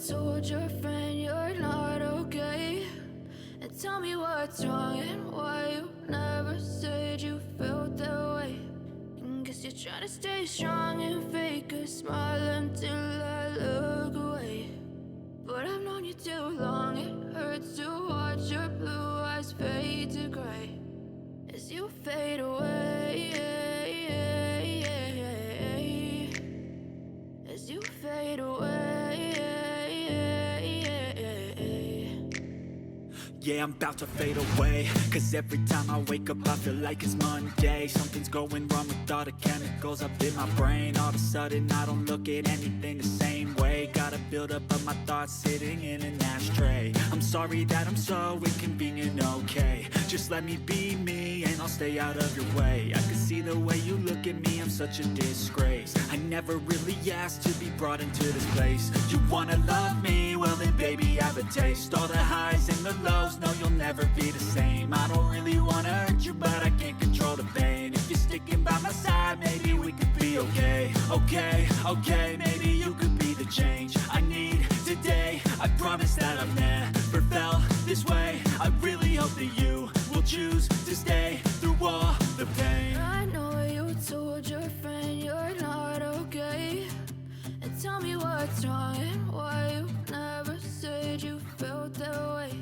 told your friend you're not okay? And tell me what's wrong and why you never said you felt that way. And guess you're trying to stay strong and fake a smile until I look away. But I've known you too long, it hurts to watch your blue eyes fade to gray as you fade away, as you fade away. Yeah, I'm about to fade away, cause every time I wake up I feel like it's Monday. Something's going wrong with all the chemicals up in my brain. All of a sudden I don't look at anything the same way. Got a buildup of my thoughts sitting in an ashtray. I'm sorry that I'm so inconvenient, okay? Just let me be me and I'll stay out of your way. I can see the way you look at me, I'm such a disgrace. I never really asked to be brought into this place. You wanna love me? Well then baby I have a taste. All the highs and the lows, no you'll never be the same. I don't really wanna hurt you but I can't control the pain. If you're sticking by my side maybe we could be okay. Okay, maybe you could be the change I need today. I promise that I've never felt this way. I really hope that you will choose to stay through all the pain. I know you told your friend you're not okay. And tell me what's wrong and why you never said you felt that way.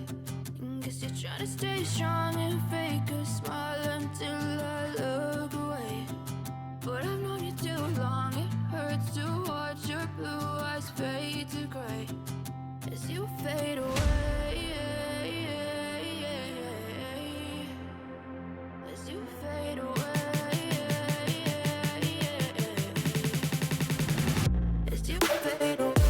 And guess you're trying to stay strong and fake a smile until I look away. But I've known you too long, it hurts to watch your blue eyes fade to gray as you fade away, as you fade away, as you fade away.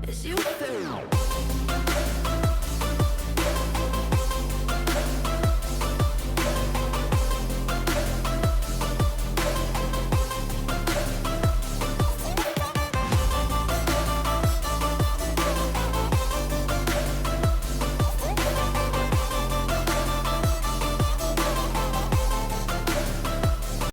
As you fade